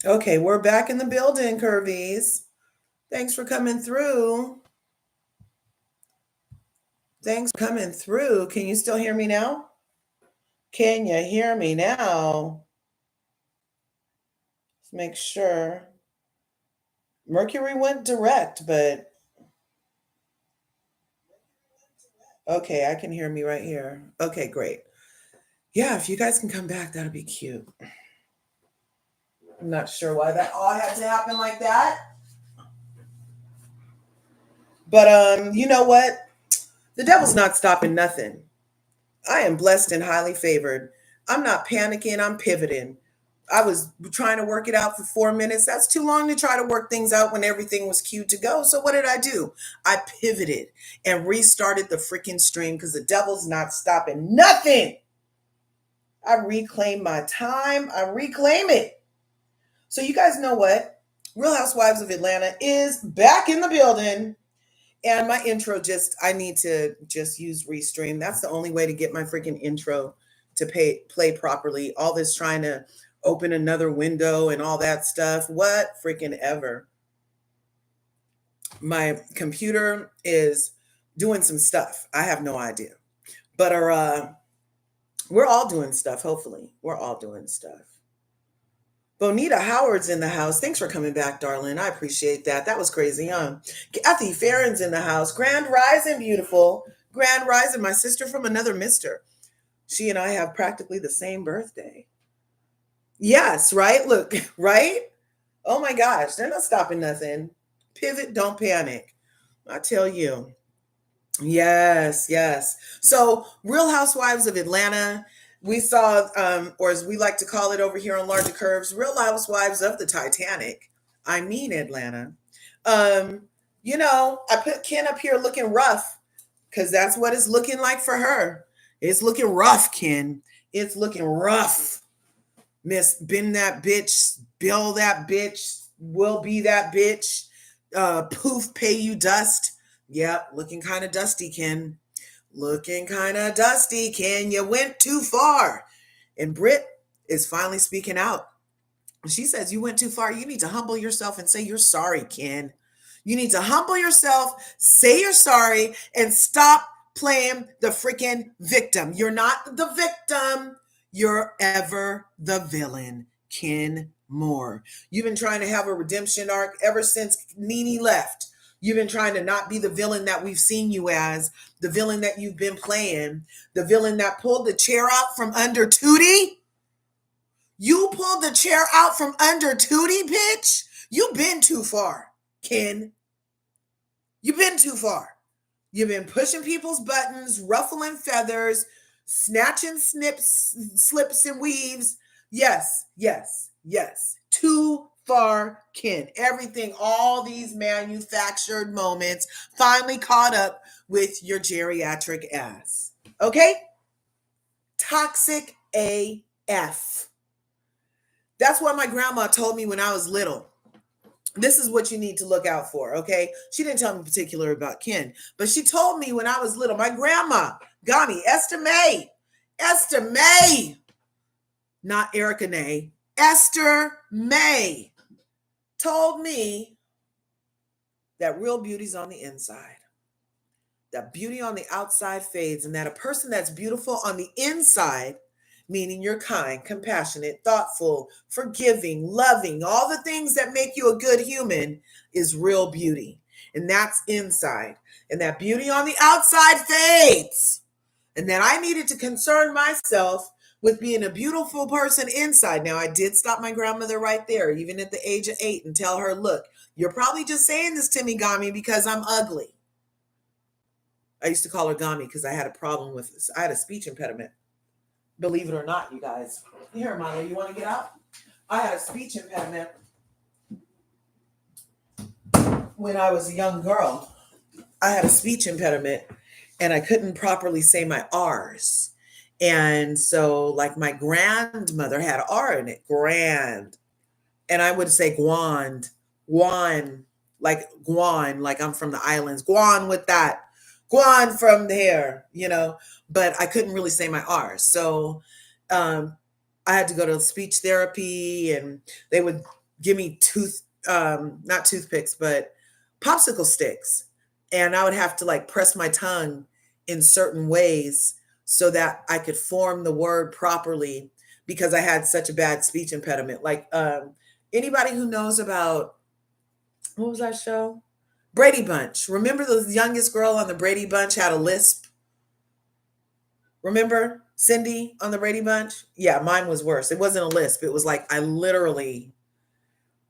Okay, we're back in the building, Curvies. Thanks for coming through. Thanks for coming through. Can you still hear me now? Can you hear me now? Let's make sure. Mercury went direct, but okay, I can hear me right here. Okay, great. Yeah, if you guys can come back, that'd be cute. I'm not sure why that all had to happen like that. But you know what? The devil's not stopping nothing. I am blessed and highly favored. I'm not panicking, I'm pivoting. I was trying to work it out for 4 minutes. That's too long to try to work things out when everything was cued to go. So what did I do? I pivoted and restarted the freaking stream because the devil's not stopping nothing. I reclaim my time. I reclaim it. So you guys know what? Real Housewives of Atlanta is back in the building. And my intro I need to just use Restream. That's the only way to get my freaking intro to play properly. All this trying to open another window and all that stuff. What freaking ever. My computer is doing some stuff. I have no idea. But we're all doing stuff, hopefully. We're all doing stuff. Bonita Howard's in the house. Thanks for coming back, darling. I appreciate that. That was crazy, huh? Kathy Farron's in the house. Grand Rising, beautiful. Grand Rising, my sister from another mister. She and I have practically the same birthday. Yes, right? Look, right? Oh my gosh, they're not stopping nothing. Pivot, don't panic. I tell you. Yes, yes. So, Real Housewives of Atlanta, we saw, or as we like to call it over here on LRGA Curves, Real Housewives of the Titanic. I mean, Atlanta. Um, I put Ken up here looking rough because that's what it's looking like for her. It's looking rough, Ken. It's looking rough. Miss, been that bitch, bill that bitch, will be that bitch. Poof, pay you dust. Yep, looking kind of dusty, Ken. Looking kind of dusty, Ken. You went too far. And Brit is finally speaking out. She says, you went too far. You need to humble yourself and say you're sorry, Ken. You need to humble yourself, say you're sorry, and stop playing the freaking victim. You're not the victim. You're ever the villain, Ken Moore. You've been trying to have a redemption arc ever since Nene left. You've been trying to not be the villain that we've seen you as, the villain that you've been playing, the villain that pulled the chair out from under Tootie. You pulled the chair out from under Tootie, bitch. You've been too far, Ken. You've been too far. You've been pushing people's buttons, ruffling feathers, snatching slips and weaves. Yes, yes, yes. Too far, Ken. Everything, all these manufactured moments finally caught up with your geriatric ass. Okay? Toxic AF. That's what my grandma told me when I was little. This is what you need to look out for, okay? She didn't tell me in particular about Ken, but she told me when I was little, my grandma, Gami, Esther May, not Erica Nay, Esther May told me that real beauty's on the inside. That beauty on the outside fades, and that a person that's beautiful on the inside, meaning you're kind, compassionate, thoughtful, forgiving, loving, all the things that make you a good human, is real beauty. And that's inside. And that beauty on the outside fades. And that I needed to concern myself with being a beautiful person inside. Now, I did stop my grandmother right there, even at the age of 8, and tell her, look, you're probably just saying this to me, Gami, because I'm ugly. I used to call her Gami because I had a problem with this. I had a speech impediment. Believe it or not, you guys. Here, Milo, you want to get out? I had a speech impediment when I was a young girl. I had a speech impediment and I couldn't properly say my R's. And so, like, my grandmother had R in it, grand. And I would say Guan, Guan, like I'm from the islands, Guan with that. Guan from there, but I couldn't really say my R's. So I had to go to speech therapy, and they would give me not toothpicks, but popsicle sticks. And I would have to like press my tongue in certain ways so that I could form the word properly because I had such a bad speech impediment. Like anybody who knows about, what was that show? Brady Bunch. Remember the youngest girl on the Brady Bunch had a lisp? Remember Cindy on the Brady Bunch? Yeah, mine was worse. It wasn't a lisp. It was like I literally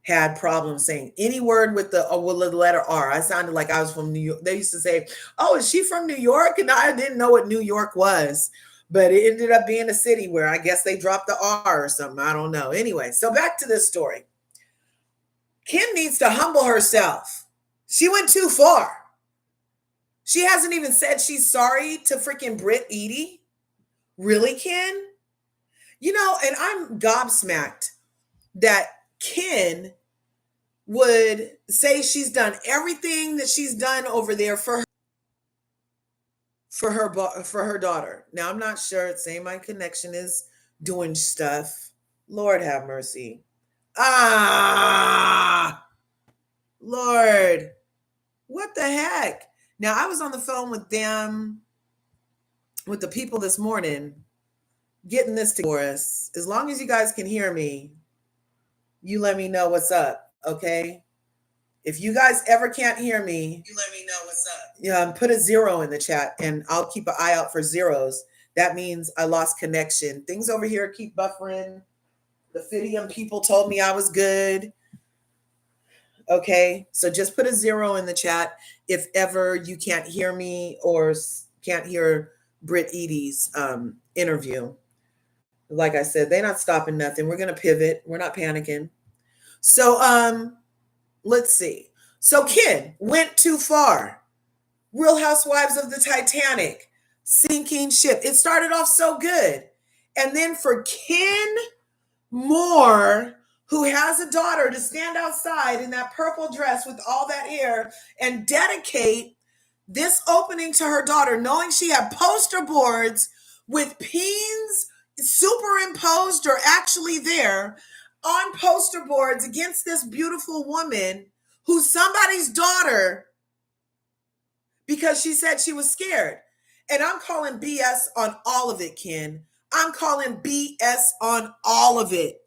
had problems saying any word with the letter R. I sounded like I was from New York. They used to say, "Oh, is she from New York?" And I didn't know what New York was, but it ended up being a city where I guess they dropped the R or something. I don't know. Anyway, so back to this story. Kim needs to humble herself. She went too far. She hasn't even said she's sorry to freaking Brit Eady. Really, Ken? You know, and I'm gobsmacked that Ken would say she's done everything that she's done over there for her daughter. Now I'm not sure. It's saying my connection is doing stuff. Lord have mercy. Ah, Lord, what the heck? Now I was on the phone with them, with the people this morning, getting this for us. As long as you guys can hear me, you let me know what's up, okay? If you guys ever can't hear me, you let me know what's up. Yeah, put a 0 in the chat and I'll keep an eye out for zeros. That means I lost connection. Things over here keep buffering. The Fidium people told me I was good. Okay, so just put a 0 in the chat if ever you can't hear me or can't hear Brit Eady's interview. Like I said, they're not stopping nothing. We're going to pivot. We're not panicking. So let's see. So Ken went too far. Real Housewives of the Titanic, sinking ship. It started off so good. And then for Ken Moore, who has a daughter, to stand outside in that purple dress with all that hair and dedicate this opening to her daughter, knowing she had poster boards with peens superimposed or actually there on poster boards against this beautiful woman who's somebody's daughter because she said she was scared. And I'm calling BS on all of it, Ken. I'm calling BS on all of it.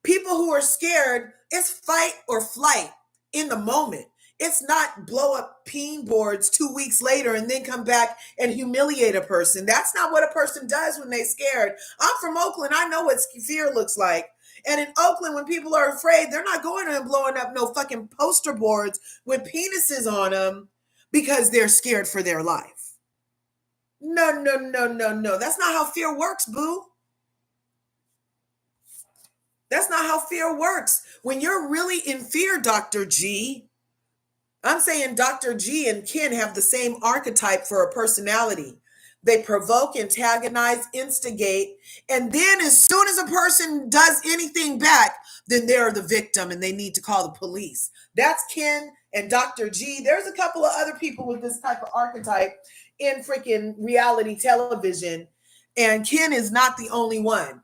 People who are scared, it's fight or flight in the moment. It's not blow up peen boards 2 weeks later and then come back and humiliate a person. That's not what a person does when they're scared. I'm from Oakland. I know what fear looks like. And in Oakland, when people are afraid, they're not going and blowing up no fucking poster boards with penises on them because they're scared for their life. No, no, no, no, no. That's not how fear works, boo. That's not how fear works. When you're really in fear, Dr. G, I'm saying Dr. G and Ken have the same archetype for a personality. They provoke, antagonize, instigate, and then as soon as a person does anything back, then they're the victim and they need to call the police. That's Ken and Dr. G. There's a couple of other people with this type of archetype in freaking reality television, and Ken is not the only one.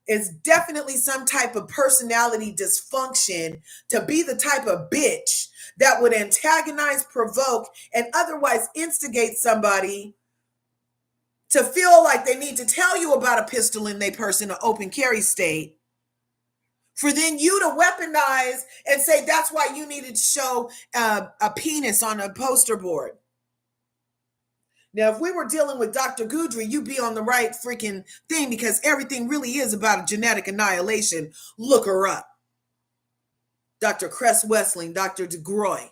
It's definitely some type of personality dysfunction to be the type of bitch that would antagonize, provoke, and otherwise instigate somebody to feel like they need to tell you about a pistol in their purse in an open carry state, for then you to weaponize and say that's why you needed to show a penis on a poster board. Now, if we were dealing with Dr. Goodry, you'd be on the right freaking thing because everything really is about a genetic annihilation. Look her up. Dr. Cress Wessling, Dr. DeGroy.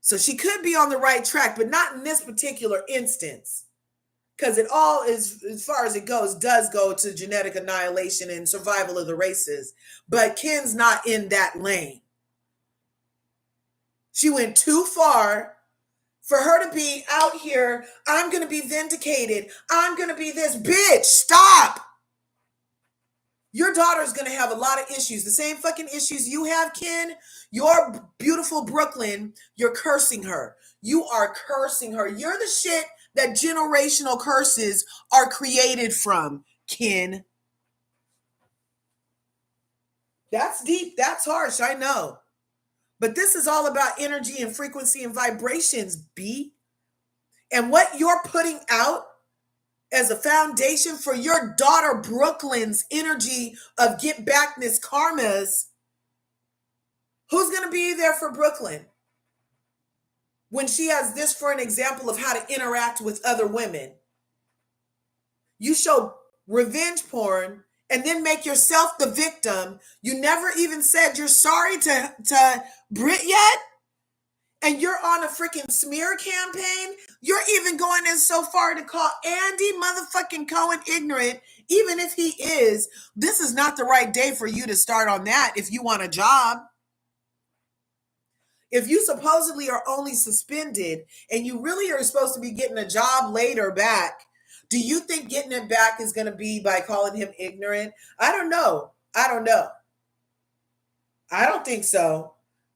So she could be on the right track, but not in this particular instance. Because it all is, as far as it goes, does go to genetic annihilation and survival of the races. But Ken's not in that lane. She went too far for her to be out here. I'm going to be vindicated. I'm going to be this bitch. Stop. Your daughter's going to have a lot of issues. The same fucking issues you have, Ken. Your beautiful Brooklyn, you're cursing her. You are cursing her. You're the shit that generational curses are created from, Ken. That's deep. That's harsh. I know. But this is all about energy and frequency and vibrations, B. And what you're putting out as a foundation for your daughter Brooklyn's energy of get backness karmas, who's going to be there for Brooklyn when she has this for an example of how to interact with other women? You show revenge porn and then make yourself the victim. You never even said you're sorry to Brit yet. And you're on a freaking smear campaign. You're even going in so far to call Andy motherfucking Cohen ignorant, even if he is. This is not the right day for you to start on that if you want a job. If you supposedly are only suspended and you really are supposed to be getting a job later back, do you think getting it back is going to be by calling him ignorant? I don't know. I don't think so.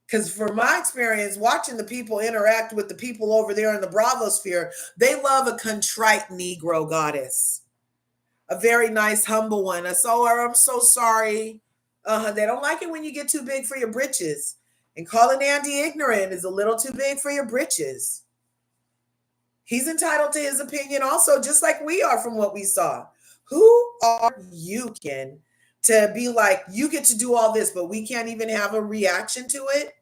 Because from my experience, watching the people interact with the people over there in the Bravo sphere, they love a contrite Negro goddess. A very nice, humble one. I'm so sorry. They don't like it when you get too big for your britches. And calling Andy ignorant is a little too big for your britches. He's entitled to his opinion also, just like we are from what we saw. Who are you, Ken, to be like, you get to do all this, but we can't even have a reaction to it?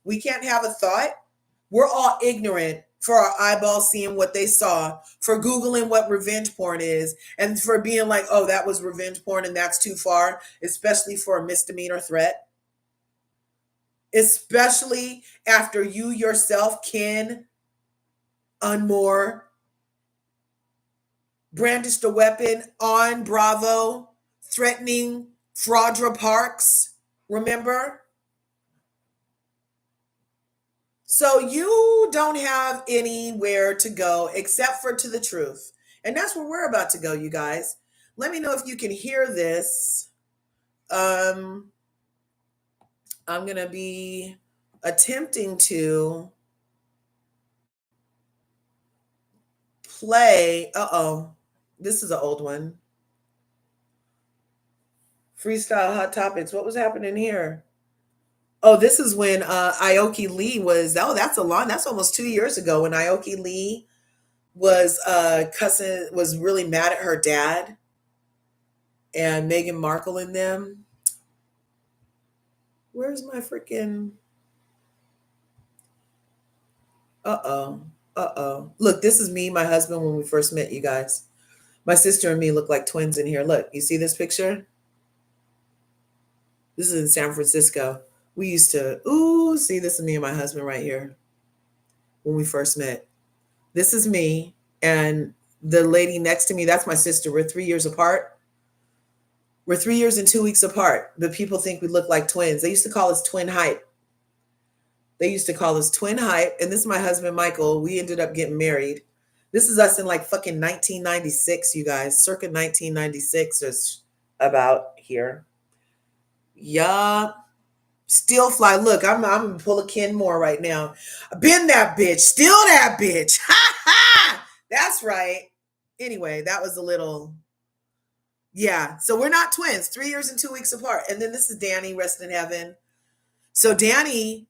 We can't have a thought? We're all ignorant for our eyeballs seeing what they saw, for Googling what revenge porn is, and for being like, oh, that was revenge porn and that's too far, especially for a misdemeanor threat. Especially after you yourself, Ken Unmore, brandished a weapon on Bravo, threatening Fraudra Parks. Remember? So you don't have anywhere to go except for to the truth. And that's where we're about to go, you guys. Let me know if you can hear this. I'm going to be attempting to play. This is an old one. Freestyle Hot Topics. What was happening here? Oh, this is when Aoki Lee was. Oh, that's almost 2 years ago when Aoki Lee was was really mad at her dad and Meghan Markle and them. Where's my freaking? Look, this is me, my husband, when we first met, you guys. My sister and me look like twins in here. Look, you see this picture? This is in San Francisco. We used to, see, this is me and my husband right here when we first met. This is me. And the lady next to me, that's my sister. We're 3 years apart. We're 3 years and 2 weeks apart, but people think we look like twins. They used to call us twin height. And this is my husband, Michael. We ended up getting married. This is us in like fucking 1996, you guys. Circa 1996 is about here. Yeah. Still fly. Look, I'm gonna pull a Ken Moore right now. Been that bitch. Still that bitch. Ha ha. That's right. Anyway, that was a little. Yeah. So we're not twins. 3 years and 2 weeks apart. And then this is Danny, rest in heaven. So Danny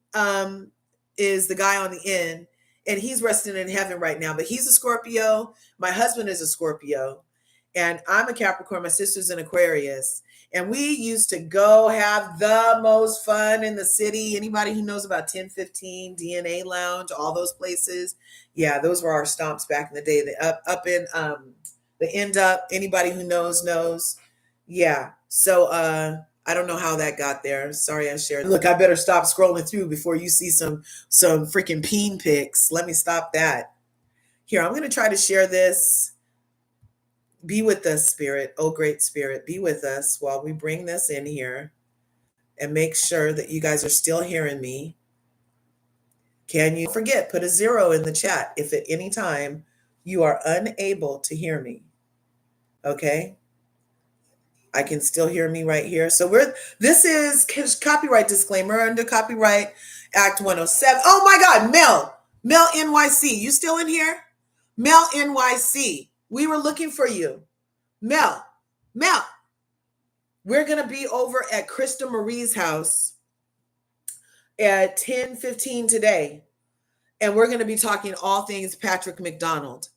is the guy on the end, and he's resting in heaven right now. But he's a Scorpio. My husband is a Scorpio, and I'm a Capricorn. My sister's an Aquarius. And we used to go have the most fun in the city. Anybody who knows about 1015, DNA Lounge, all those places. Yeah, those were our stomps back in the day. The up in the end up. Anybody who knows. Yeah. So I don't know how that got there. Sorry I shared. Look, I better stop scrolling through before you see some freaking peen pics. Let me stop that. Here, I'm going to try to share this. Be with us, Spirit. Oh, great Spirit. Be with us while we bring this in here and make sure that you guys are still hearing me. Can you forget, put a 0 in the chat if at any time you are unable to hear me. Okay? I can still hear me right here. So this is copyright disclaimer under Copyright Act 107. Oh my God, Mel NYC, you still in here? Mel NYC, we were looking for you. Mel, We're going to be over at Krista Marie's house at 10:15 today. And we're going to be talking all things Patrick McDonald.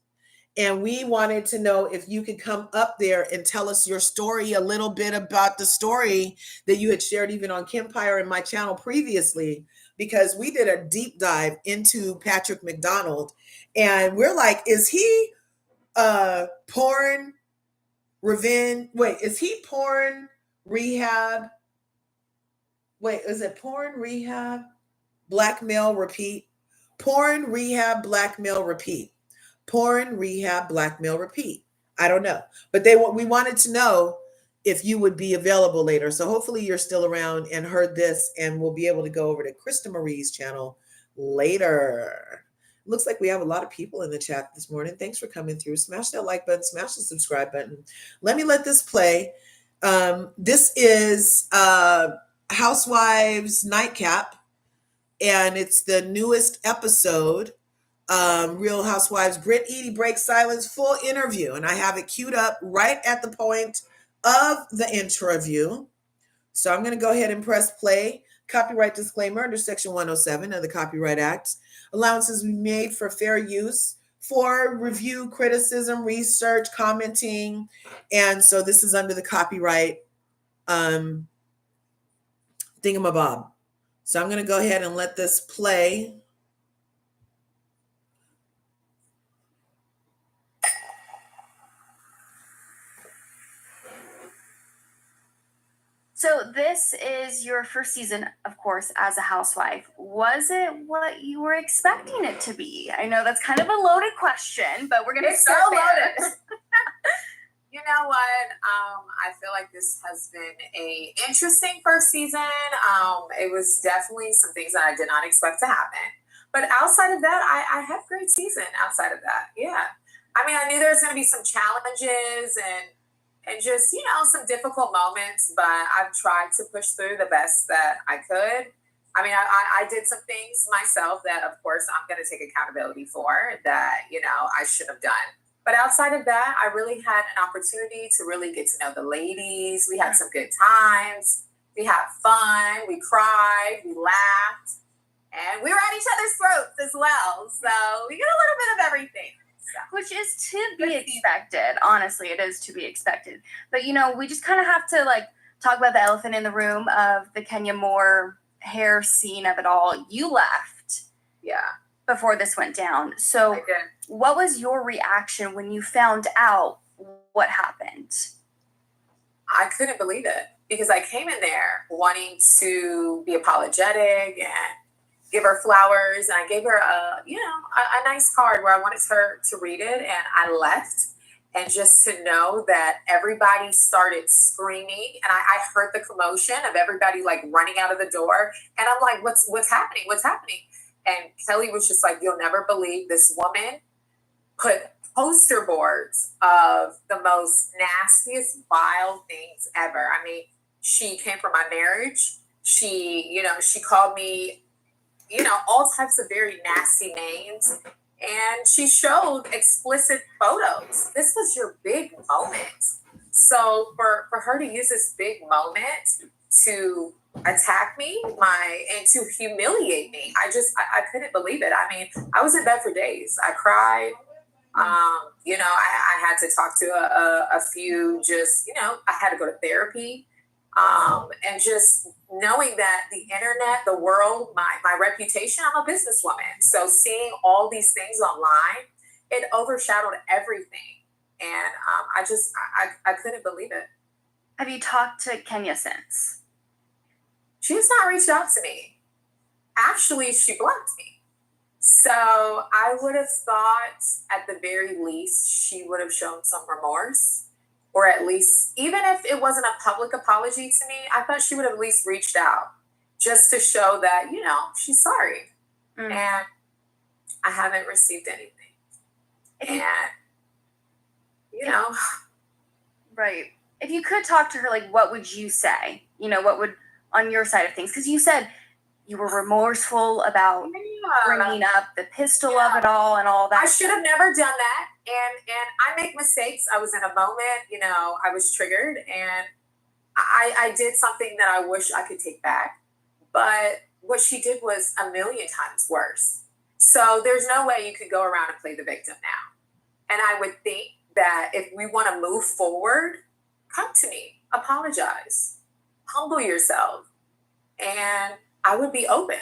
And we wanted to know if you could come up there and tell us your story, a little bit about the story that you had shared even on Kempire and my channel previously, because we did a deep dive into Patrick McDonald. And we're like, is he porn revenge? Wait, is he porn rehab? Wait, is it porn rehab? Blackmail repeat? Porn rehab blackmail repeat. Porn rehab blackmail repeat. I don't know, but we wanted to know if you would be available later. So hopefully you're still around and heard this, and we'll be able to go over to Krista Marie's channel later. Looks like we have a lot of people in the chat this morning. Thanks for coming through. Smash that like button, smash the subscribe button. Let me let this play. This is Housewives Nightcap, and it's the newest episode. Real Housewives. Brit Eady breaks silence, full interview, and I have it queued up right at the point of the interview. So I'm going to go ahead and press play. Copyright disclaimer under Section 107 of the Copyright Act. Allowances be made for fair use for review, criticism, research, commenting, and so this is under the copyright thingamabob. So I'm going to go ahead and let this play. So this is your first season, of course, as a housewife. Was it what you were expecting it to be? I know that's kind of a loaded question, but we're going to start there. You know what? I feel like this has been a interesting first season. It was definitely some things that I did not expect to happen. But outside of that, I had a great season outside of that. Yeah. I mean, I knew there was going to be some challenges and just, you know, some difficult moments, but I've tried to push through the best that I could. I mean, I did some things myself that, of course, I'm going to take accountability for that, you know, I should have done. But outside of that, I really had an opportunity to really get to know the ladies. We had some good times. We had fun. We cried. We laughed. And we were at each other's throats as well. So we get a little bit of everything. Which is to be expected. Honestly, it is to be expected. But, you know, we just kind of have to, like, talk about the elephant in the room of the Kenya Moore hair scene of it all. You left. Yeah. Before this went down. So what was your reaction when you found out what happened? I couldn't believe it because I came in there wanting to be apologetic and give her flowers, and I gave her a nice card where I wanted her to read it, and I left. And just to know that everybody started screaming, and I heard the commotion of everybody like running out of the door, and I'm like, what's happening? What's happening? And Kelly was just like, you'll never believe this woman put poster boards of the most nastiest, vile things ever. I mean, she came from my marriage. She called me, all types of very nasty names. And she showed explicit photos. This was your big moment. So for her to use this big moment to attack me and to humiliate me, I couldn't believe it. I mean, I was in bed for days. I cried. I had to talk to a few, I had to go to therapy. And just knowing that the internet, the world, my reputation, I'm a businesswoman. So seeing all these things online, it overshadowed everything. And I couldn't believe it. Have you talked to Kenya since? She's not reached out to me. Actually, she blocked me. So I would have thought at the very least she would have shown some remorse. Or at least, even if it wasn't a public apology to me, I thought she would have at least reached out just to show that, she's sorry. Mm. And I haven't received anything. And, Right. If you could talk to her, like, what would you say? What would, on your side of things? Because you said you were remorseful about bringing up the pistol of it all and all that. I should have never done that. And I make mistakes. I was in a moment, I was triggered, and I did something that I wish I could take back, but what she did was a million times worse. So there's no way you could go around and play the victim now. And I would think that if we want to move forward, come to me, apologize, humble yourself, and I would be open.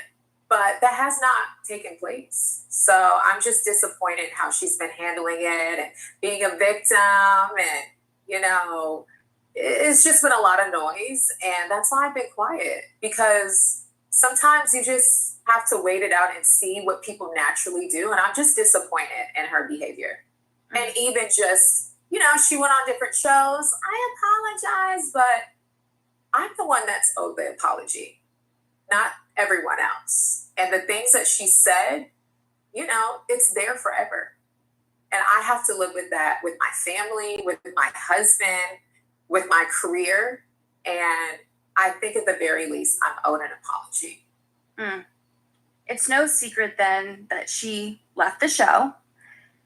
But that has not taken place. So I'm just disappointed how she's been handling it and being a victim. And, it's just been a lot of noise. And that's why I've been quiet, because sometimes you just have to wait it out and see what people naturally do. And I'm just disappointed in her behavior. Mm-hmm. And even just, she went on different shows. I apologize, but I'm the one that's owed the apology, not everyone else. And the things that she said, it's there forever. And I have to live with that, with my family, with my husband, with my career. And I think at the very least, I'm owed an apology. It's no secret then that she left the show.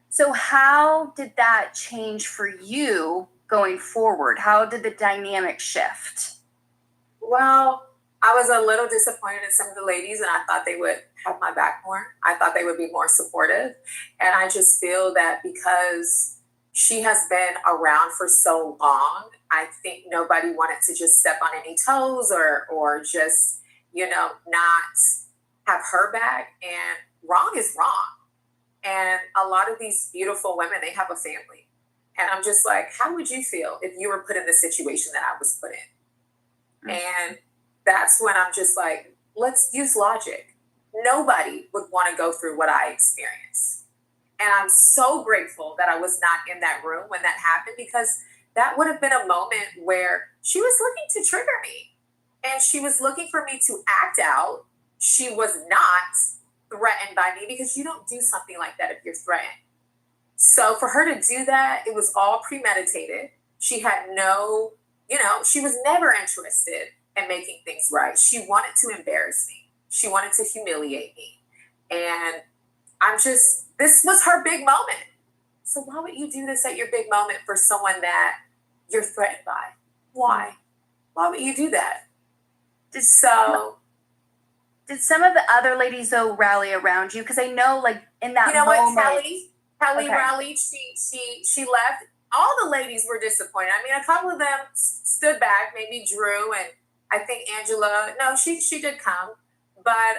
So how did that change for you going forward? How did the dynamic shift? Well, I was a little disappointed in some of the ladies, and I thought they would have my back more. I thought they would be more supportive. And I just feel that because she has been around for so long, I think nobody wanted to just step on any toes or just, not have her back. And wrong is wrong. And a lot of these beautiful women, they have a family. And I'm just like, how would you feel if you were put in the situation that I was put in? And that's when I'm just like, let's use logic. Nobody would want to go through what I experienced. And I'm so grateful that I was not in that room when that happened, because that would have been a moment where she was looking to trigger me. And she was looking for me to act out. She was not threatened by me, because you don't do something like that if you're threatened. So for her to do that, it was all premeditated. She had no, she was never interested in making things right. She wanted to embarrass me. She wanted to humiliate me. And this was her big moment. So why would you do this at your big moment for someone that you're threatened by? Why? Why would you do that? Did some of the other ladies, though, rally around you? Because I know, like, in that moment... Kelly rallied. She left. All the ladies were disappointed. I mean, a couple of them stood back, maybe Drew, and I think Angela. No, she did come. But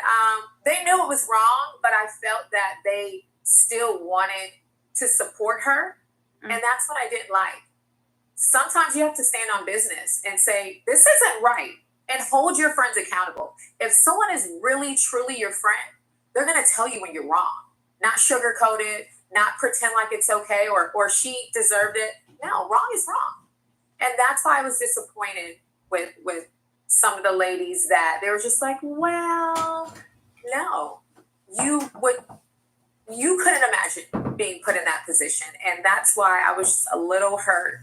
they knew it was wrong, but I felt that they still wanted to support her. And that's what I didn't like. Sometimes you have to stand on business and say, this isn't right, and hold your friends accountable. If someone is really, truly your friend, they're going to tell you when you're wrong, not sugarcoat it, not pretend like it's okay or she deserved it. No, wrong is wrong. And that's why I was disappointed with some of the ladies, that they were just like, well, no, you couldn't imagine being put in that position. And that's why I was just a little hurt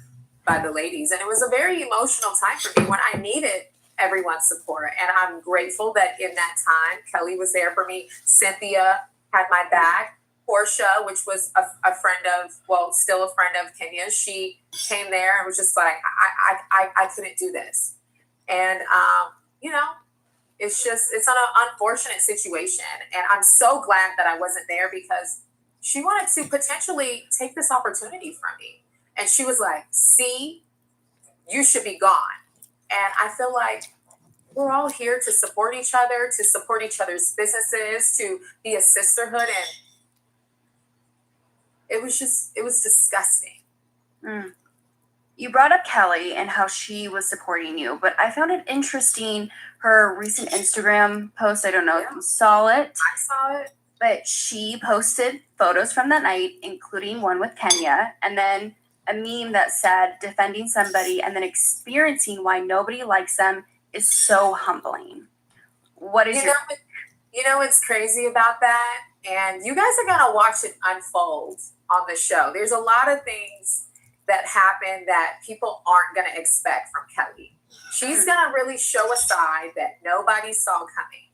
by the ladies. And it was a very emotional time for me when I needed everyone's support. And I'm grateful that in that time, Kelly was there for me. Cynthia had my back. Portia, which was a friend of, still a friend of Kenya's, she came there and was just like, I couldn't do this. And, it's an unfortunate situation. And I'm so glad that I wasn't there, because she wanted to potentially take this opportunity from me. And she was like, see, you should be gone. And I feel like we're all here to support each other, to support each other's businesses, to be a sisterhood. And it was disgusting. You brought up Kelly and how she was supporting you, but I found it interesting, her recent Instagram post. I don't know if you saw it. I saw it. But she posted photos from that night, including one with Kenya, and then a meme that said, defending somebody and then experiencing why nobody likes them is so humbling. What is what's crazy about that? And you guys are going to watch it unfold on the show. There's a lot of things that happen that people aren't going to expect from Kelly. She's going to really show a side that nobody saw coming.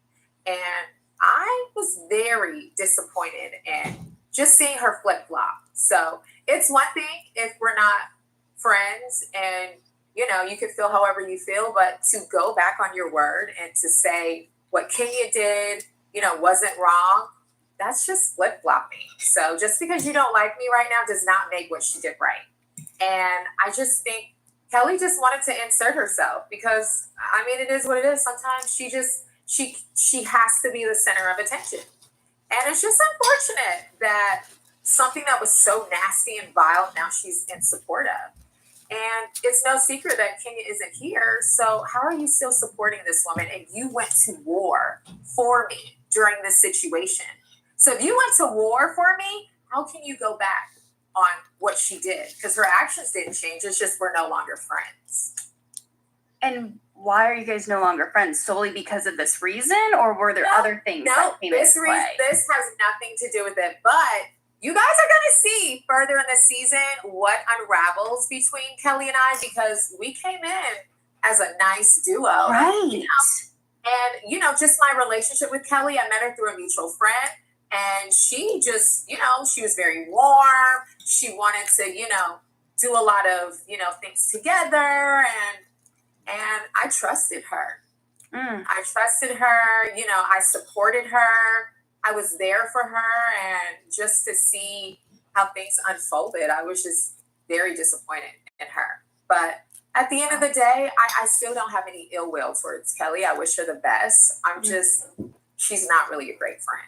And I was very disappointed in just seeing her flip-flop. So it's one thing if we're not friends and you could feel however you feel, but to go back on your word and to say what Kenya did, wasn't wrong, that's just flip-flopping. So just because you don't like me right now does not make what she did right. And I just think Kelly just wanted to insert herself because, it is what it is. Sometimes she has to be the center of attention. And it's just unfortunate that something that was so nasty and vile, now she's in support of. And it's no secret that Kenya isn't here. So how are you still supporting this woman? And you went to war for me during this situation. So if you went to war for me, how can you go back on what she did? Because her actions didn't change. It's just we're no longer friends. And why are you guys no longer friends? Solely because of this reason? Or were there other things that came into play? This has nothing to do with it. But you guys are going to see further in the season what unravels between Kelly and I, because we came in as a nice duo. Right. And, just my relationship with Kelly, I met her through a mutual friend. And she just, she was very warm. She wanted to, do a lot of, things together. And I trusted her. I trusted her. I supported her. I was there for her. And just to see how things unfolded, I was just very disappointed in her. But at the end of the day, I still don't have any ill will towards Kelly. I wish her the best. She's not really a great friend.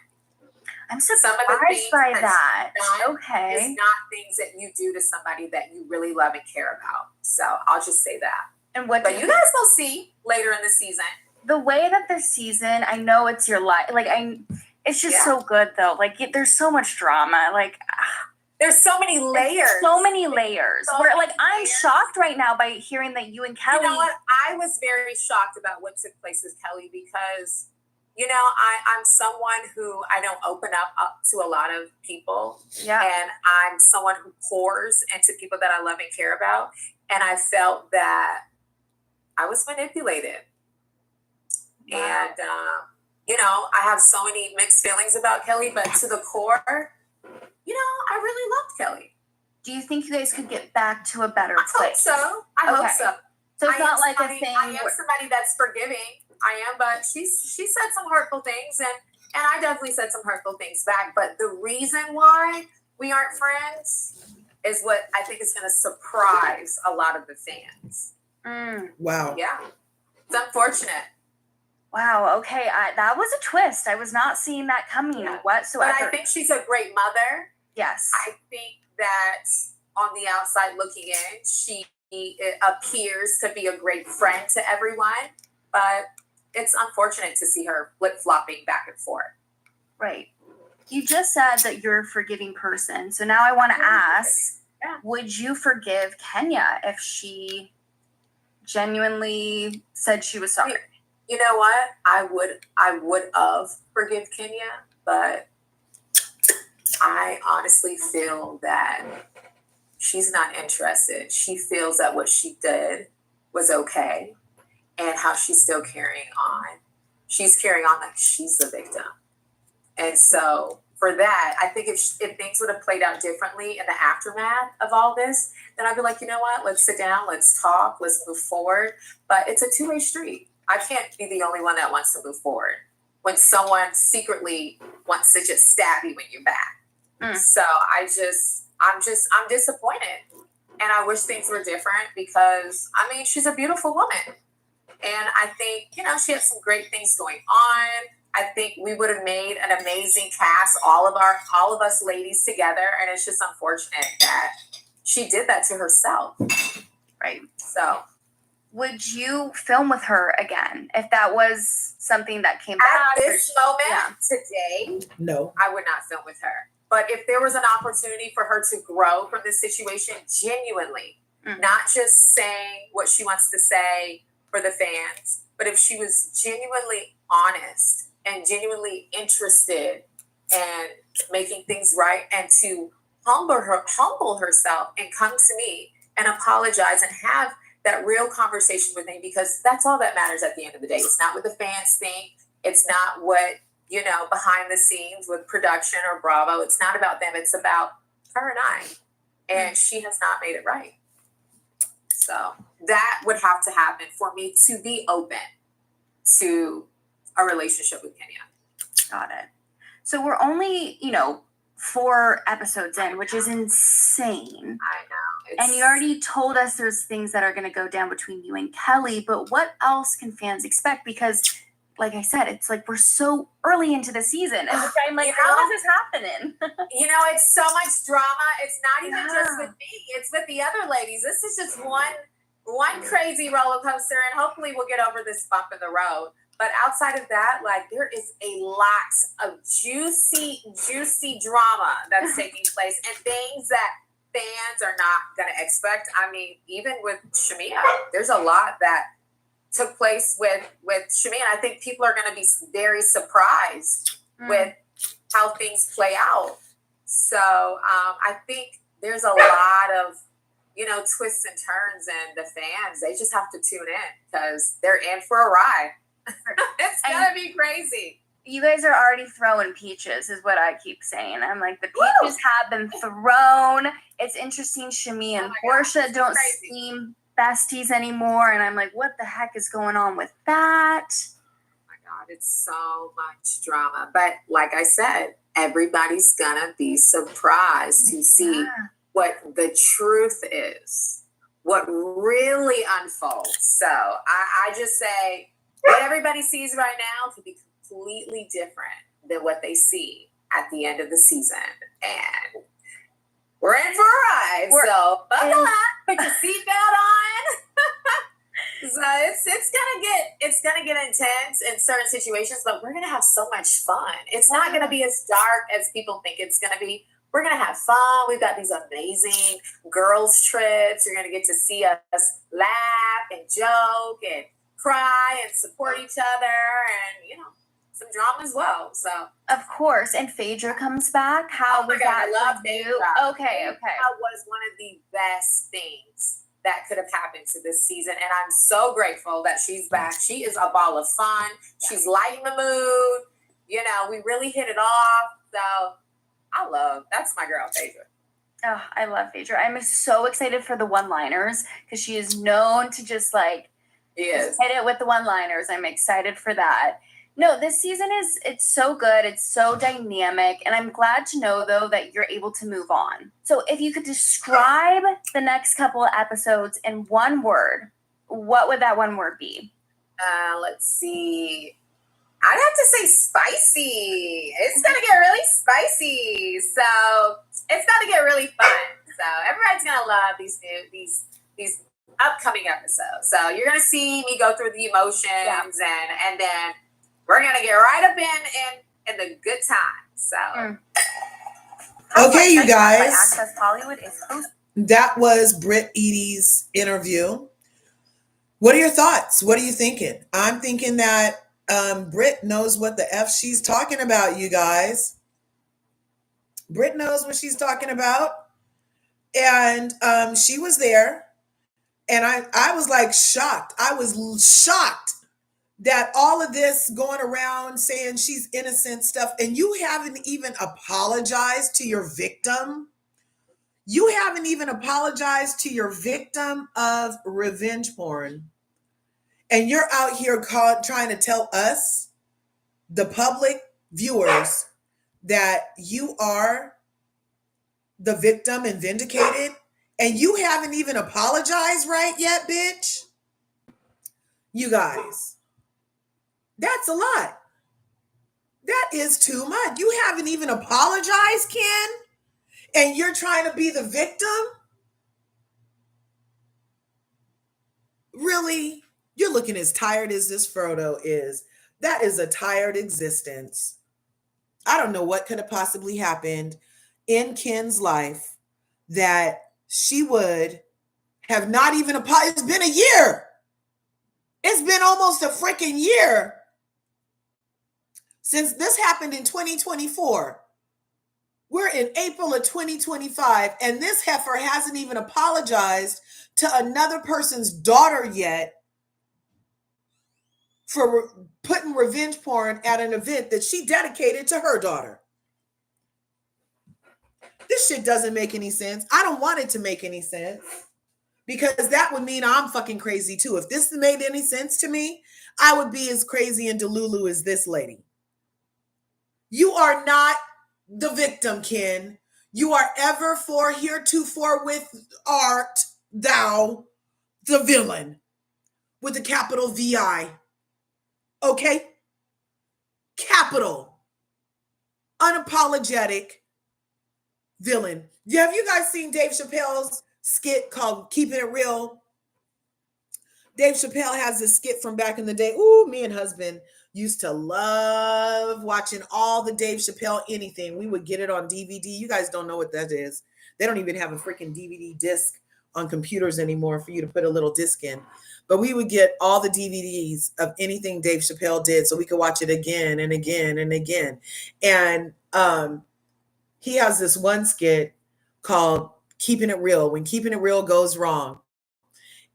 I'm surprised by that. Okay. It's not things that you do to somebody that you really love and care about. So I'll just say that. But you guys will see later in the season. The way that the season, I know it's your life. It's just so good though. There's so much drama. There's so many layers. I'm shocked right now by hearing that you and Kelly. You know what? I was very shocked about what took place with Kelly because, I'm someone who I don't open up to a lot of people. Yeah. And I'm someone who pours into people that I love and care about. And I felt that I was manipulated. Wow. And, I have so many mixed feelings about Kelly, but to the core, I really loved Kelly. Do you think you guys could get back to a better place? I hope so. So it's not like a thing. I am somebody that's forgiving. I am, but she said some hurtful things, and I definitely said some hurtful things back. But the reason why we aren't friends is what I think is going to surprise a lot of the fans. Wow. Yeah. It's unfortunate. Wow. Okay. That was a twist. I was not seeing that coming whatsoever. But I think she's a great mother. Yes. I think that on the outside looking in, she appears to be a great friend to everyone. But it's unfortunate to see her flip-flopping back and forth. Right. You just said that you're a forgiving person. So now I want to ask, would you forgive Kenya if she genuinely said she was sorry? You know what? I would have forgive Kenya, but I honestly feel that she's not interested. She feels that what she did was okay. And how she's still carrying on. She's carrying on like she's the victim. And so for that, I think if things would have played out differently in the aftermath of all this, then I'd be like, you know what? Let's sit down, let's talk, let's move forward. But it's a two-way street. I can't be the only one that wants to move forward when someone secretly wants to just stab you in your back. So I'm disappointed. And I wish things were different because, she's a beautiful woman. And I think, she has some great things going on. I think we would have made an amazing cast, all of us ladies together. And it's just unfortunate that she did that to herself. Right. So would you film with her again if that was something that came back? At this moment, today, no, I would not film with her. But if there was an opportunity for her to grow from this situation genuinely, not just saying what she wants to say for the fans, but if she was genuinely honest and genuinely interested in making things right and to humble herself and come to me and apologize and have that real conversation with me, because that's all that matters at the end of the day. It's not what the fans think. It's not what, behind the scenes with production or Bravo. It's not about them. It's about her and I. And she has not made it right. So So that would have to happen for me to be open to a relationship with Kenya. Got it. So we're only, 4 episodes in, which is insane. I know. And you already told us there's things that are going to go down between you and Kelly, but what else can fans expect? Because, like I said, it's like we're so early into the season. And I'm like, how is this happening? It's so much drama. It's not even just with me. It's with the other ladies. This is just one crazy roller coaster, and hopefully we'll get over this bump in the road. But outside of that, like, there is a lot of juicy drama that's taking place and things that fans are not going to expect. I mean, even with Shamia, there's a lot that took place with Shamia. And I think people are going to be very surprised with how things play out. So I think there's a lot of, twists and turns, and the fans, they just have to tune in because they're in for a ride. It's gonna be crazy. You guys are already throwing peaches, is what I keep saying. I'm like, the peaches have been thrown. It's interesting. Shami and Portia don't seem besties anymore, and I'm like, what the heck is going on with that? Oh my God, it's so much drama. But like I said, everybody's gonna be surprised to see what the truth is, what really unfolds. So I just say, what everybody sees right now could be completely different than what they see at the end of the season. And we're in for a ride. So buckle up, put your seatbelt on. So it's gonna get intense in certain situations, but we're gonna have so much fun. It's not gonna be as dark as people think it's gonna be. We're gonna have fun. We've got these amazing girls' trips. You're gonna get to see us laugh and joke and cry and support each other, and some drama as well. So of course, and Phaedra comes back. How was that? I love Phaedra. Okay. That was one of the best things that could have happened to this season, and I'm so grateful that she's back. She is a ball of fun. She's lighting the mood. We really hit it off. So that's my girl, Phaedra. Oh, I love Phaedra. I'm so excited for the one-liners because she is known to just hit it with the one-liners. I'm excited for that. No, this season it's so good. It's so dynamic. And I'm glad to know, though, that you're able to move on. So if you could describe the next couple of episodes in one word, what would that one word be? Let's see. I'd have to say spicy. It's going to get really spicy. So it's going to get really fun. So everybody's going to love these upcoming episodes. So you're going to see me go through the emotions and then we're going to get right up in the good times. So. Okay, you guys. Access Hollywood is that was Brit Eady's interview. What are your thoughts? What are you thinking? I'm thinking that Brit knows what the F she's talking about, you guys. Brit knows what she's talking about. And she was there. And I was like shocked. I was shocked that all of this going around saying she's innocent stuff, and you haven't even apologized to your victim. You haven't even apologized to your victim of revenge porn. And you're out here trying to tell us, the public viewers, that you are the victim and vindicated, and you haven't even apologized right yet, bitch. You guys, that's a lot. That is too much. You haven't even apologized, Ken, and you're trying to be the victim? Really? You're looking as tired as this photo is. That is a tired existence. I don't know what could have possibly happened in Ken's life that she would have not even apologized. It's been a year. It's been almost a freaking year since this happened in 2024. We're in April of 2025, and this heifer hasn't even apologized to another person's daughter yet for putting revenge porn at an event that she dedicated to her daughter. This shit doesn't make any sense. I don't want it to make any sense. because that would mean I'm fucking crazy too. If this made any sense to me, I would be as crazy and delulu as this lady. You are not the victim, Ken. You are ever for heretofore with art, thou the villain with a capital VI. Okay? Capital. Unapologetic villain. Have you guys seen Dave Chappelle's skit called Keeping It Real? Dave Chappelle has this skit from back in the day. Ooh, me and husband used to love watching all the Dave Chappelle anything. We would get it on DVD. You guys don't know what that is. They don't even have a freaking DVD disc on computers anymore for you to put a little disc in. But we would get all the DVDs of anything Dave Chappelle did so we could watch it again and again and again. And he has this one skit called Keeping It Real, when keeping it real goes wrong.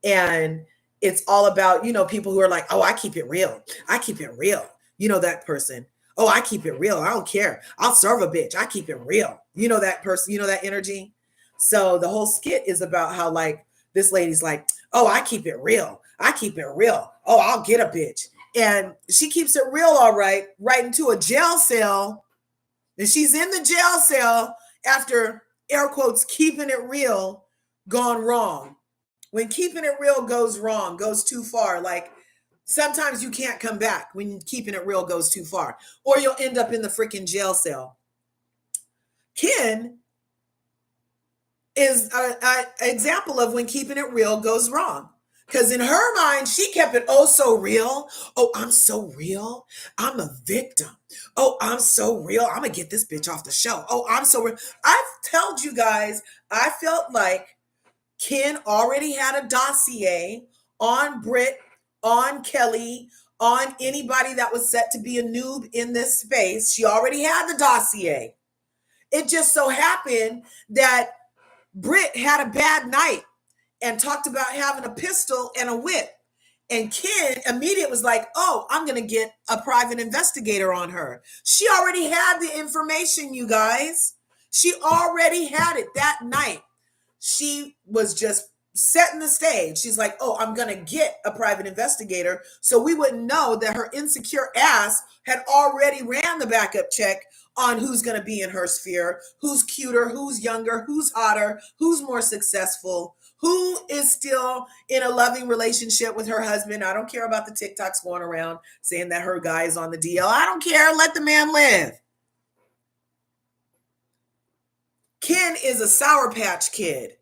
And it's all about, people who are like, oh, I keep it real. I keep it real. That person. Oh, I keep it real. I don't care. I'll serve a bitch. I keep it real. That person, that energy. So the whole skit is about how like this lady's like, oh, I keep it real. I keep it real. Oh, I'll get a bitch. And she keeps it real, all right into a jail cell. And she's in the jail cell after, air quotes, keeping it real gone wrong. When keeping it real goes wrong, goes too far, like sometimes you can't come back when keeping it real goes too far, or you'll end up in the freaking jail cell. Ken is an example of when keeping it real goes wrong. Because in her mind, she kept it oh so real. Oh, I'm so real. I'm a victim. Oh, I'm so real. I'm going to get this bitch off the show. Oh, I'm so real. I've told you guys, I felt like Ken already had a dossier on Brit, on Kelly, on anybody that was set to be a noob in this space. She already had the dossier. It just so happened that Brit had a bad night and talked about having a pistol and a whip. And Ken immediately was like, oh, I'm going to get a private investigator on her. She already had the information, you guys. She already had it that night. She was just setting the stage. She's like, oh, I'm going to get a private investigator so we wouldn't know that her insecure ass had already ran the backup check on who's going to be in her sphere, who's cuter, who's younger, who's hotter, who's more successful, who is still in a loving relationship with her husband. I don't care about the TikToks going around saying that her guy is on the DL. I don't care. Let the man live. Ken is a Sour Patch Kid.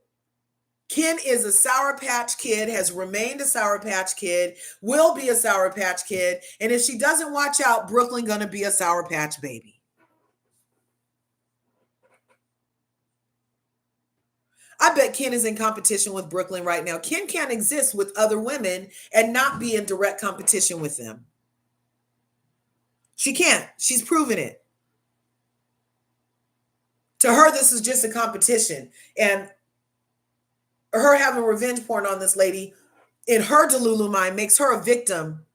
Ken is a Sour Patch Kid, has remained a Sour Patch Kid, will be a Sour Patch Kid, and if she doesn't watch out, Brooklyn gonna be a Sour Patch baby. I bet Ken is in competition with Brooklyn right now. Ken can't exist with other women and not be in direct competition with them. She can't. She's proven it. To her, this is just a competition. And her having revenge porn on this lady, in her delulu mind, makes her a victim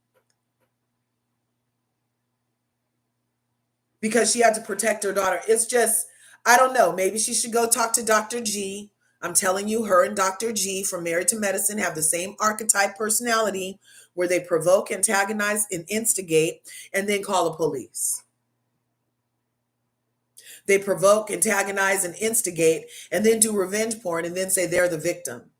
because she had to protect her daughter. It's just, I don't know. Maybe she should go talk to Dr. G. I'm telling you, her and Dr. G from Married to Medicine have the same archetype personality where they provoke, antagonize, and instigate, and then call the police. They provoke, antagonize, and instigate, and then do revenge porn, and then say they're the victim.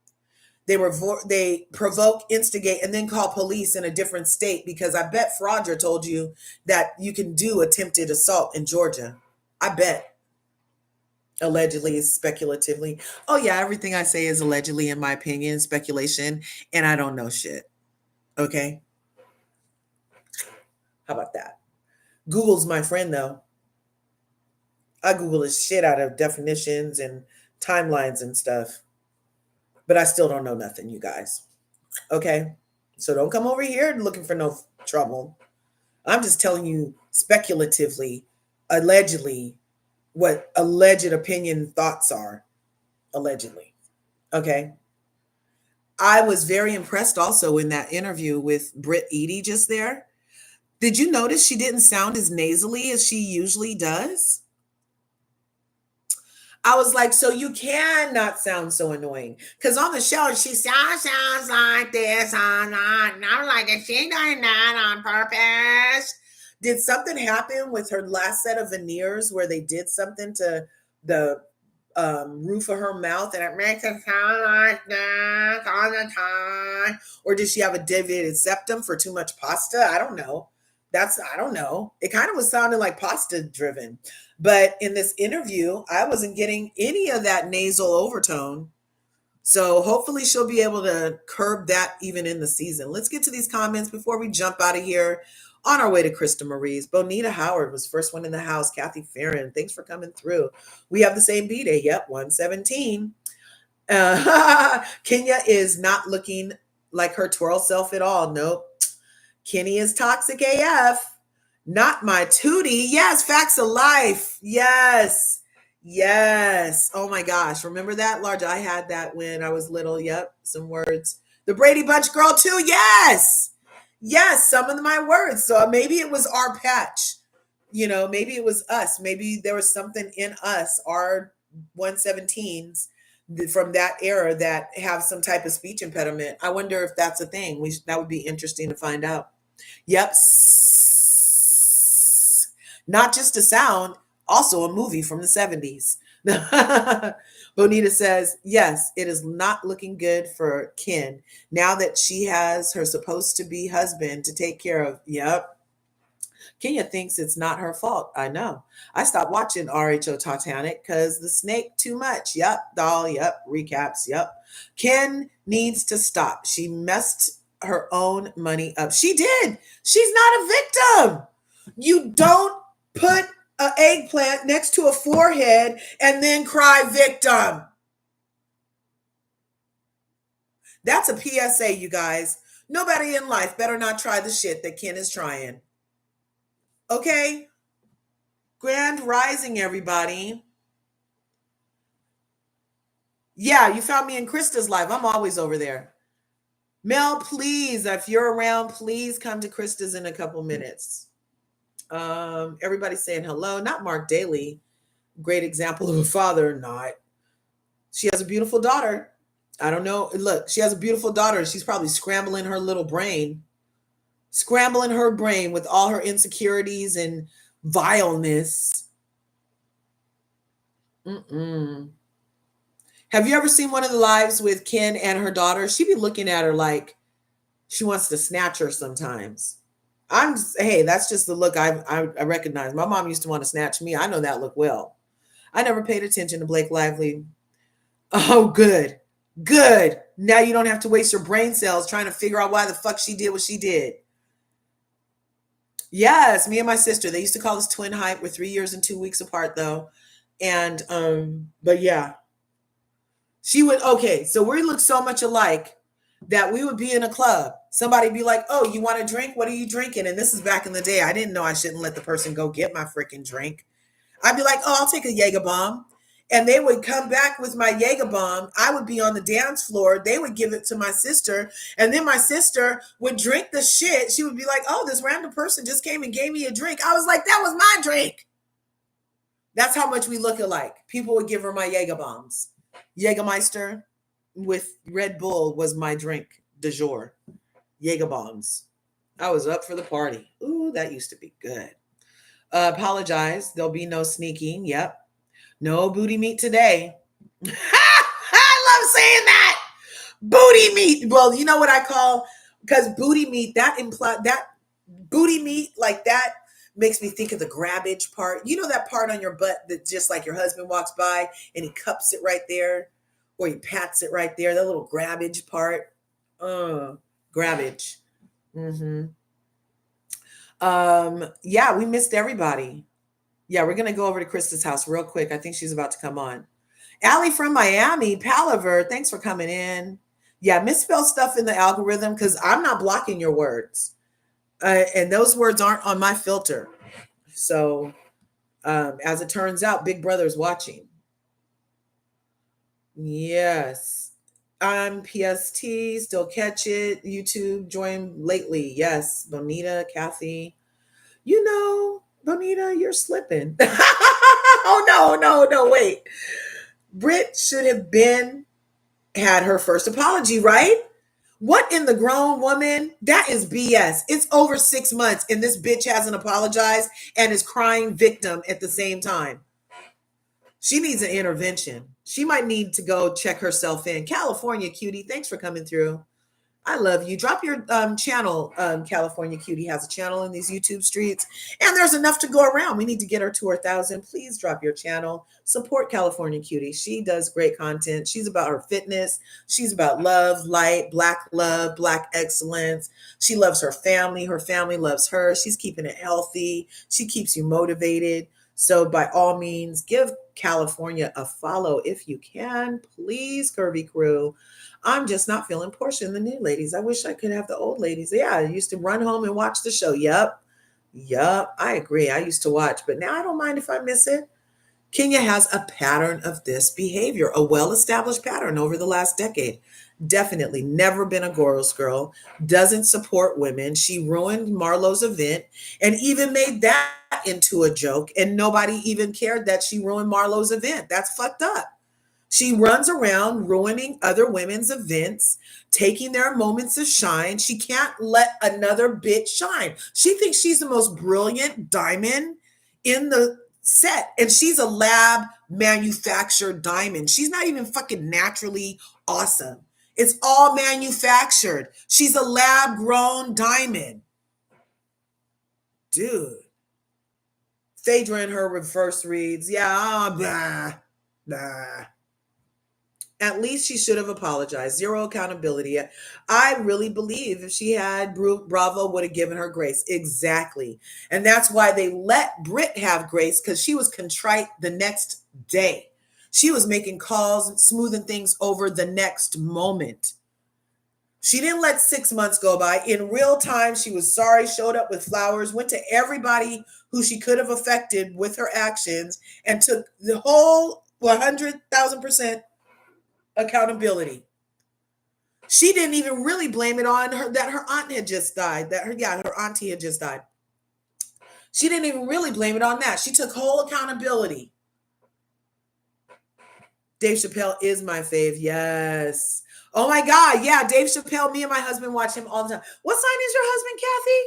They provoke, instigate, and then call police in a different state, because I bet Fraudra told you that you can do attempted assault in Georgia. I bet. Allegedly, speculatively. Oh yeah, everything I say is allegedly, in my opinion, speculation, and I don't know shit. Okay? How about that? Google's my friend, though. I Google the shit out of definitions and timelines and stuff. But I still don't know nothing, you guys. Okay? So don't come over here looking for no trouble. I'm just telling you speculatively, allegedly, what alleged opinion thoughts are. Allegedly. Okay? I was very impressed also in that interview with Brit Eady just there. Did you notice she didn't sound as nasally as she usually does? I was like, so you cannot sound so annoying. Because on the show, she sounds like this. And I'm like, is she doing that on purpose? Did something happen with her last set of veneers where they did something to the roof of her mouth and it makes it sound like that all the time? Or did she have a deviated septum for too much pasta? I don't know. I don't know. It kind of was sounding like pasta driven. But in this interview, I wasn't getting any of that nasal overtone. So hopefully she'll be able to curb that even in the season. Let's get to these comments before we jump out of here on our way to Krista Marie's. Bonita Howard was first one in the house. Kathy Farron, thanks for coming through. We have the same B-Day. Yep, 117. Kenya is not looking like her twirl self at all. Nope. Kenny is toxic AF. Not my Tootie. Yes, facts of life. Yes. Yes. Oh my gosh. Remember that, Large? I had that when I was little. Yep. Some words. The Brady Bunch girl, too. Yes. Yes. Some of my words. So maybe it was our patch. You know, maybe it was us. Maybe there was something in us, our 117s from that era that have some type of speech impediment. I wonder if that's a thing. That would be interesting to find out. Yep. Not just a sound, also a movie from the 70s. Bonita says, yes, it is not looking good for Ken now that she has her supposed to be husband to take care of. Yep. Kenya thinks it's not her fault. I know. I stopped watching RHO Titanic because the snake too much. Yep. Doll. Yep. Recaps. Yep. Ken needs to stop. She messed her own money up. She did. She's not a victim. You don't put an eggplant next to a forehead and then cry victim. That's a PSA, you guys. Nobody in life better not try the shit that Ken is trying. Okay? Grand rising, everybody. Yeah, you found me in Krista's live. I'm always over there. Mel, please, if you're around, please come to Krista's in a couple minutes. Everybody's saying hello. Not Mark Daly. Great example of a father. Not. She has a beautiful daughter. I don't know. Look, she has a beautiful daughter. She's probably scrambling her little brain. Scrambling her brain with all her insecurities and vileness. Have you ever seen one of the lives with Ken and her daughter? She be looking at her like she wants to snatch her sometimes. Hey, that's just the look I recognize. My mom used to want to snatch me. I know that look well. I never paid attention to Blake Lively. Oh, good. Good. Now you don't have to waste your brain cells trying to figure out why the fuck she did what she did. Yes, me and my sister. They used to call us twin height. We're 3 years and 2 weeks apart though. And but yeah. She would, okay, so we look so much alike that we would be in a club. Somebody be like, oh, you want a drink? What are you drinking? And this is back in the day. I didn't know I shouldn't let the person go get my freaking drink. I'd be like, oh, I'll take a Jaeger bomb. And they would come back with my Jaeger bomb. I would be on the dance floor. They would give it to my sister. And then my sister would drink the shit. She would be like, oh, this random person just came and gave me a drink. I was like, that was my drink. That's how much we look alike. People would give her my Jaeger bombs. Jägermeister with Red Bull was my drink du jour. Jaeger bombs. I was up for the party. Ooh, that used to be good. Apologize. There'll be no sneaking. Yep. No booty meat today. I love saying that. Booty meat. Well, you know what I call, because booty meat, that booty meat like that makes me think of the grabbage part. You know that part on your butt that just like your husband walks by and he cups it right there or he pats it right there, that little grabbage part. Grabbage. Yeah, we missed everybody. Yeah, we're going to go over to Krista's house real quick. I think she's about to come on. Allie from Miami, Palaver, thanks for coming in. Yeah, misspell stuff in the algorithm because I'm not blocking your words. And those words aren't on my filter. So as it turns out, Big Brother's watching. Yes. I'm PST, still catch it. YouTube, joined lately. Yes. Bonita, Kathy. You know, Bonita, you're slipping. Oh, no, wait. Brit should have been had her first apology, right? What in the grown woman? That is BS. It's over 6 months and this bitch hasn't apologized and is crying victim at the same time. She needs an intervention. She might need to go check herself in. California Cutie, thanks for coming through. I love you. Drop your channel. California Cutie has a channel in these YouTube streets, and there's enough to go around. We need to get her to 1,000. Please drop your channel. Support California Cutie. She does great content. She's about her fitness. She's about love, light, black love, black excellence. She loves her family. Her family loves her. She's keeping it healthy. She keeps you motivated. So by all means, give California a follow if you can. Please, Curvy Crew. I'm just not feeling Portia and the new ladies. I wish I could have the old ladies. Yeah, I used to run home and watch the show. Yup. I agree. I used to watch, but now I don't mind if I miss it. Kenya has a pattern of this behavior, a well-established pattern over the last decade. Definitely never been a girl's girl, doesn't support women. She ruined Marlo's event and even made that into a joke, and nobody even cared that she ruined Marlo's event. That's fucked up. She runs around ruining other women's events, taking their moments of shine. She can't let another bitch shine. She thinks she's the most brilliant diamond in the set, and she's a lab manufactured diamond. She's not even fucking naturally awesome. It's all manufactured. She's a lab grown diamond. Dude. Phaedra in her reverse reads. Yeah, blah. At least she should have apologized. Zero accountability. I really believe if she had, Bravo would have given her grace. Exactly. And that's why they let Brit have grace, because she was contrite the next day. She was making calls and smoothing things over the next moment. She didn't let 6 months go by. In real time, she was sorry, showed up with flowers, went to everybody who she could have affected with her actions, and took the whole 100,000% accountability. She didn't even really blame it on her that her aunt had just died, her auntie had just died. She didn't even really blame it on that. She took whole accountability. Dave Chappelle is my fave. Yes. Oh my God. Yeah, Dave Chappelle, me and my husband watch him all the time. What sign is your husband, Kathy?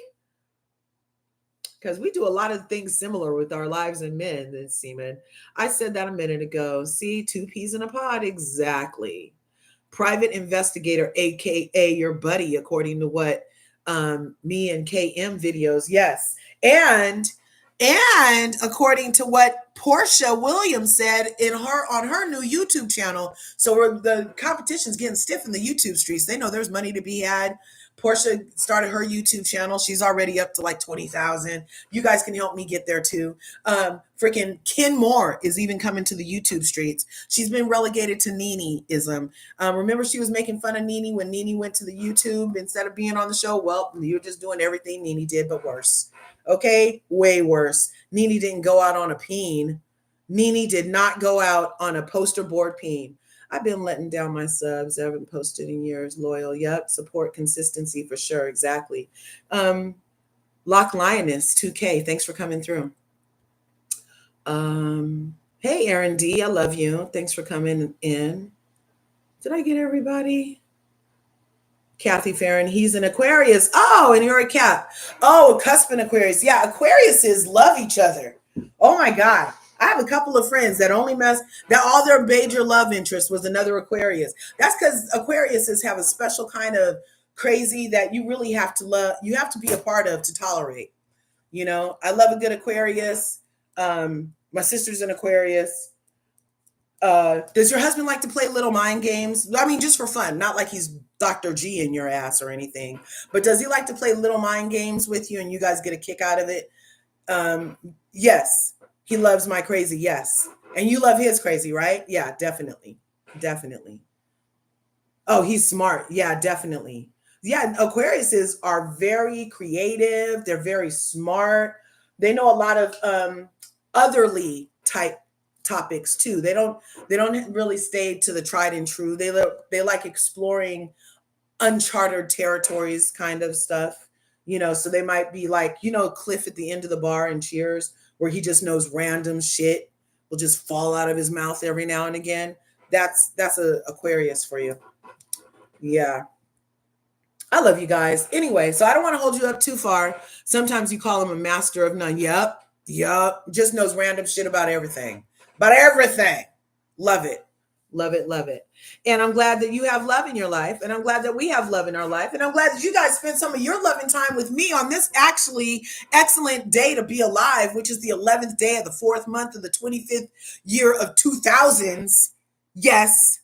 Because we do a lot of things similar with our lives and men and semen. I said that a minute ago. See, 2 peas in a pod. Exactly. Private investigator, aka your buddy, according to what me and KM videos. Yes. And according to what Portia Williams said on her new YouTube channel. So the competition's getting stiff in the YouTube streets. They know there's money to be had. Portia started her YouTube channel. She's already up to like 20,000. You guys can help me get there too. Freaking Ken Moore is even coming to the YouTube streets. She's been relegated to Nene-ism. Remember she was making fun of Nene when Nene went to the YouTube instead of being on the show? Well, you're just doing everything Nene did, but worse. Okay? Way worse. Nene didn't go out on a peen. Nene did not go out on a poster board peen. I've been letting down my subs. I haven't posted in years. Loyal. Yep. Support consistency for sure. Exactly. Lock Lioness 2K. Thanks for coming through. Hey, Aaron D. I love you. Thanks for coming in. Did I get everybody? Kathy Farron. He's an Aquarius. Oh, and you're a Cap. Oh, Cuspin Aquarius. Yeah, Aquariuses love each other. Oh my God. I have a couple of friends that all their major love interest was another Aquarius. That's because Aquariuses have a special kind of crazy that you really have to love. You have to be a part of to tolerate. You know, I love a good Aquarius. My sister's an Aquarius. Does your husband like to play little mind games? I mean, just for fun, not like he's Dr. G in your ass or anything. But does he like to play little mind games with you and you guys get a kick out of it? Yes. He loves my crazy, yes. And you love his crazy, right? Yeah, definitely. Definitely. Oh, he's smart. Yeah, definitely. Yeah, Aquariuses are very creative. They're very smart. They know a lot of otherly type topics too. They don't really stay to the tried and true. They like exploring uncharted territories kind of stuff. You know, so they might be like, you know, Cliff at the end of the bar in Cheers, where he just knows random shit, will just fall out of his mouth every now and again. That's a Aquarius for you. Yeah. I love you guys. Anyway, so I don't want to hold you up too far. Sometimes you call him a master of none. Yep. Just knows random shit about everything. About everything. Love it. Love it. Love it. And I'm glad that you have love in your life. And I'm glad that we have love in our life. And I'm glad that you guys spent some of your loving time with me on this actually excellent day to be alive, which is the 11th day of the 4th month of the 25th year of 2000s. Yes.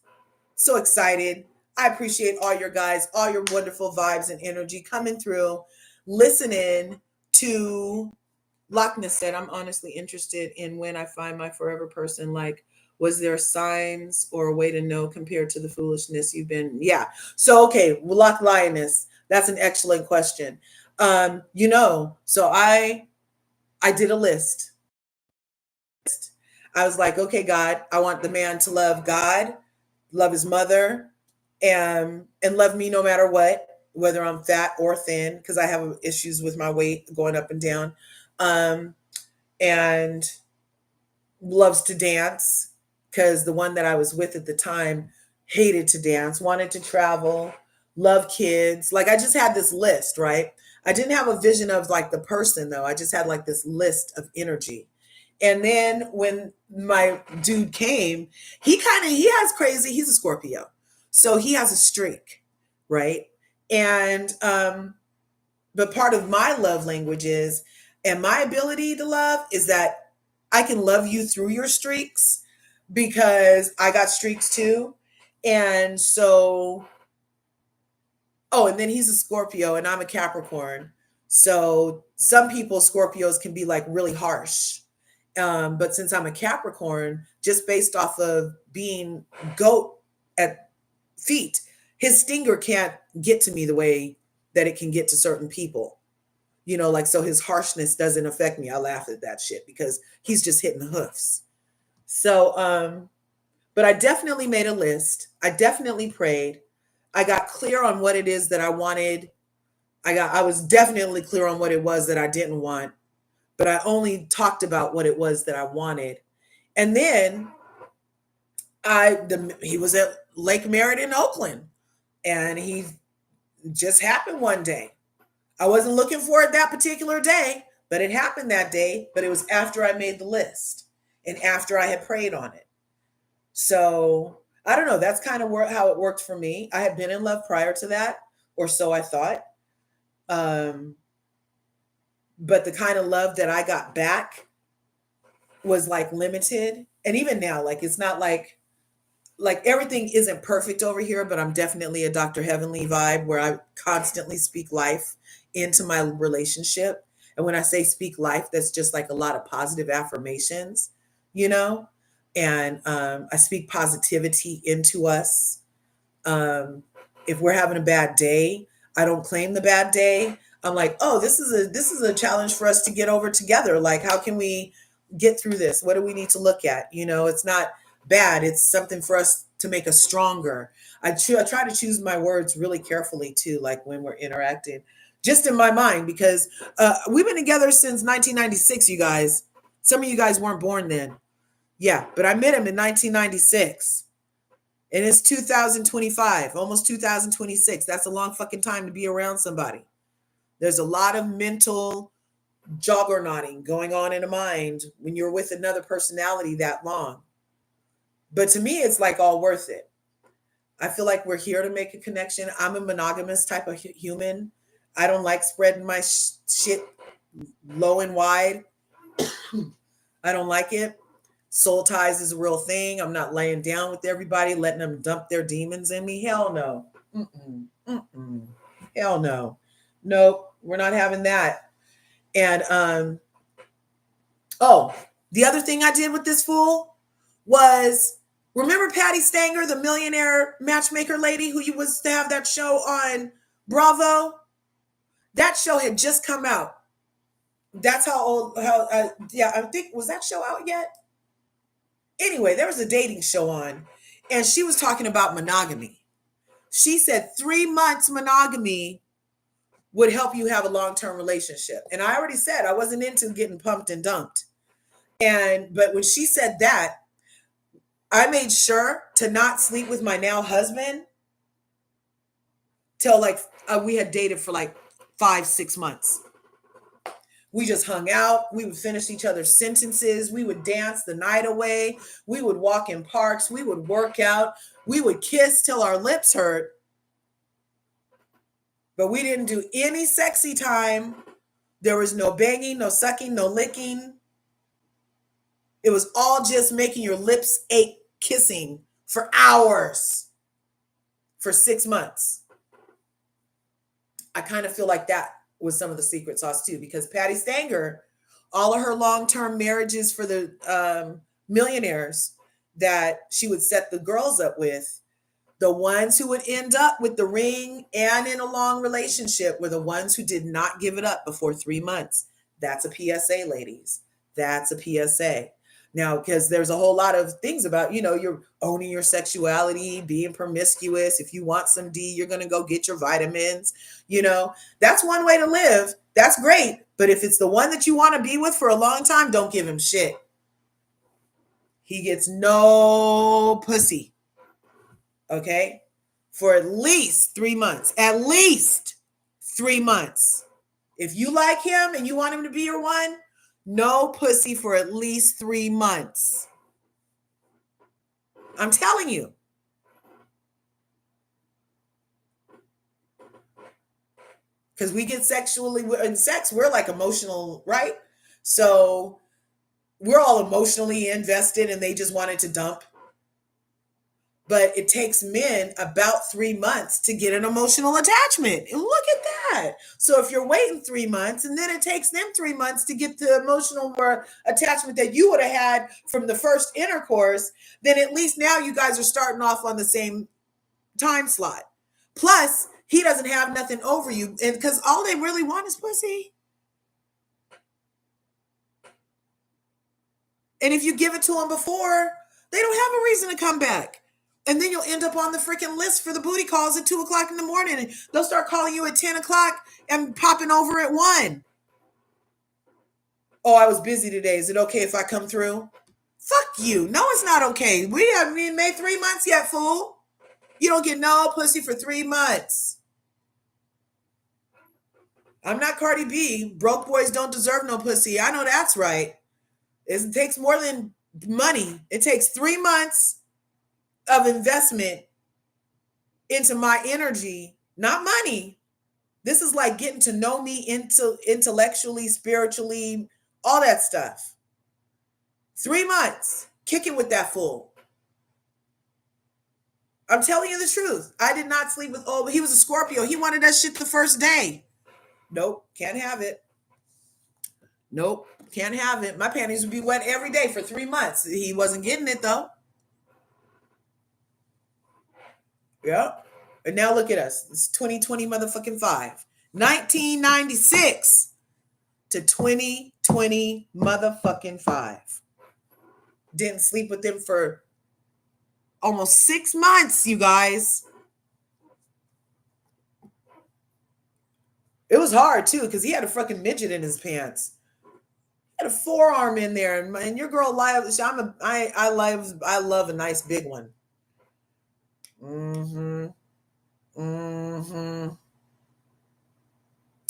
So excited. I appreciate all your guys, all your wonderful vibes and energy coming through, listening to Lochner said, I'm honestly interested in when I find my forever person. Like, was there signs or a way to know compared to the foolishness you've been? Yeah. So, okay. Loch Lioness. That's an excellent question. So I did a list. I was like, okay, God, I want the man to love God, love his mother, and love me no matter what, whether I'm fat or thin, because I have issues with my weight going up and down, and loves to dance, because the one that I was with at the time hated to dance, wanted to travel, love kids. Like, I just had this list, right? I didn't have a vision of like the person though. I just had like this list of energy. And then when my dude came, he has crazy, he's a Scorpio. So he has a streak, right? And but part of my love language is, and my ability to love is that I can love you through your streaks, because I got streaks too. And so, and then he's a Scorpio and I'm a Capricorn. So some people, Scorpios, can be like really harsh. But since I'm a Capricorn, just based off of being goat at feet, his stinger can't get to me the way that it can get to certain people. Like, so his harshness doesn't affect me. I laugh at that shit because he's just hitting the hoofs. So, but I definitely made a list. I definitely prayed. I got clear on what it is that I wanted. I was definitely clear on what it was that I didn't want, but I only talked about what it was that I wanted. And then he was at Lake Merritt in Oakland, and he just happened one day. I wasn't looking for it that particular day, but it happened that day. But it was after I made the list and after I had prayed on it. So I don't know. That's kind of how it worked for me. I had been in love prior to that, or so I thought. But the kind of love that I got back was like limited. And even now, like, it's not like everything isn't perfect over here, but I'm definitely a Dr. Heavenly vibe where I constantly speak life into my relationship. And when I say speak life, that's just like a lot of positive affirmations, and I speak positivity into us. If we're having a bad day, I don't claim the bad day. I'm like, oh, this is a challenge for us to get over together. Like, how can we get through this? What do we need to look at? It's not bad. It's something for us to make us stronger. I try to choose my words really carefully too, like when we're interacting, just in my mind, because we've been together since 1996, you guys. Some of you guys weren't born then. Yeah, but I met him in 1996. And it's 2025, almost 2026. That's a long fucking time to be around somebody. There's a lot of mental juggernauting going on in a mind when you're with another personality that long. But to me, it's like all worth it. I feel like we're here to make a connection. I'm a monogamous type of human. I don't like spreading my shit low and wide. I don't like it. Soul ties is a real thing. I'm not laying down with everybody, letting them dump their demons in me. Hell no. Hell no. Nope. We're not having that. And the other thing I did with this fool was, remember Patty Stanger, the millionaire matchmaker lady who used to have that show on Bravo? That show had just come out. That's how old. I think, was that show out yet? Anyway, there was a dating show on, and she was talking about monogamy. She said 3 months monogamy would help you have a long-term relationship. And I already said I wasn't into getting pumped and dumped. But when she said that, I made sure to not sleep with my now husband till like we had dated for like 5-6 months. We just hung out. We would finish each other's sentences. We would dance the night away. We would walk in parks. We would work out. We would kiss till our lips hurt. But we didn't do any sexy time. There was no banging, no sucking, no licking. It was all just making your lips ache, kissing for hours for 6 months. I kind of feel like that was some of the secret sauce too, because Patty Stanger, all of her long-term marriages for the millionaires that she would set the girls up with, the ones who would end up with the ring and in a long relationship were the ones who did not give it up before 3 months. That's a PSA, ladies. That's a PSA. Now, because there's a whole lot of things about, you're owning your sexuality, being promiscuous. If you want some D, you're going to go get your vitamins. That's one way to live. That's great. But if it's the one that you want to be with for a long time, don't give him shit. He gets no pussy. Okay? For at least 3 months. At least 3 months. If you like him and you want him to be your one, no pussy for at least 3 months. I'm telling you. Because we get sexually, in sex, we're like emotional, right? So we're all emotionally invested and they just wanted to dump. But it takes men about 3 months to get an emotional attachment. And look at that. So if you're waiting 3 months and then it takes them 3 months to get the emotional attachment that you would have had from the first intercourse, then at least now you guys are starting off on the same time slot. Plus, he doesn't have nothing over you, and because all they really want is pussy. And if you give it to them before, they don't have a reason to come back. And then you'll end up on the freaking list for the booty calls at 2 o'clock in the morning. And they'll start calling you at 10 o'clock and popping over at 1. Oh, I was busy today. Is it okay if I come through? Fuck you. No, it's not okay. We haven't even made 3 months yet, fool. You don't get no pussy for 3 months. I'm not Cardi B. Broke boys don't deserve no pussy. I know that's right. It takes more than money. It takes 3 months of investment into my energy, not money. This is like getting to know me intellectually, spiritually, all that stuff. 3 months, kicking with that fool. I'm telling you the truth. I did not sleep with, but he was a Scorpio. He wanted that shit the first day. Nope, can't have it. Nope, can't have it. My panties would be wet every day for 3 months. He wasn't getting it though. Yep. And now look at us. It's 2020 motherfucking 5. 1996 to 2020 motherfucking 5. Didn't sleep with them for almost 6 months, you guys. It was hard too, because he had a fucking midget in his pants. He had a forearm in there, and your girl lives. I love a nice big one.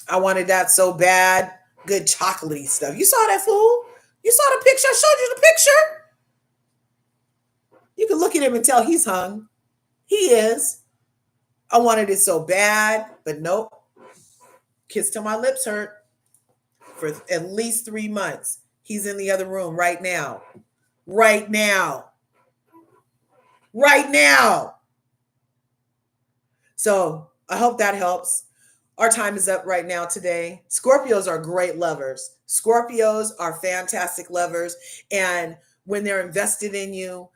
I wanted that so bad. Good chocolatey stuff. You saw that, fool? You saw the picture? I showed you the picture. You can look at him and tell he's hung. He is. I wanted it so bad, but nope. Kissed till my lips hurt for at least 3 months. He's in the other room right now. Right now. Right now. So I hope that helps. Our time is up right now today. Scorpios are great lovers. Scorpios are fantastic lovers. And when they're invested in you,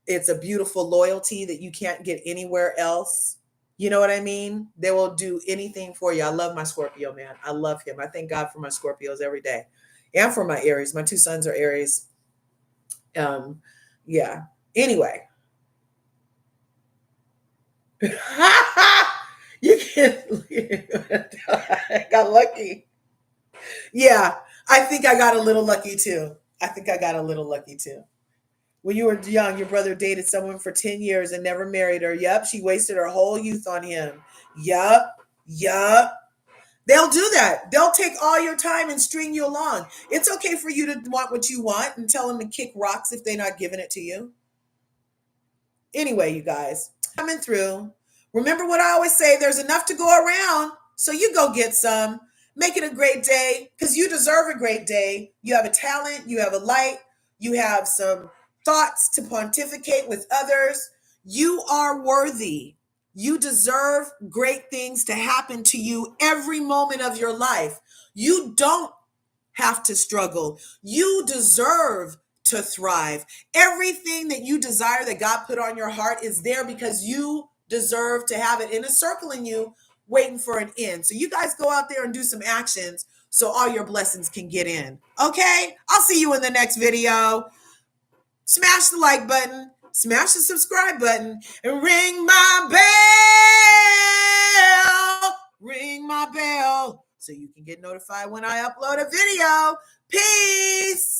it's a beautiful loyalty that you can't get anywhere else. You know what I mean? They will do anything for you. I love my Scorpio, man. I love him. I thank God for my Scorpios every day. And for my Aries. My 2 sons are Aries. Yeah. Anyway. You can't. I got lucky. Yeah. I think I got a little lucky too. I think I got a little lucky too. When you were young, your brother dated someone for 10 years and never married her. Yep, she wasted her whole youth on him. Yup. They'll do that. They'll take all your time and string you along. It's okay for you to want what you want and tell them to kick rocks if they're not giving it to you. Anyway, you guys, coming through. Remember what I always say, there's enough to go around, so you go get some. Make it a great day, because you deserve a great day. You have a talent, you have a light, you have some thoughts to pontificate with others. You are worthy. You deserve great things to happen to you every moment of your life. You don't have to struggle. You deserve to thrive. Everything that you desire that God put on your heart is there because you deserve to have it in a circle in you, waiting for an end. So you guys go out there and do some actions so all your blessings can get in. Okay? I'll see you in the next video. Smash the like button, smash the subscribe button, and ring my bell. Ring my bell so you can get notified when I upload a video. Peace.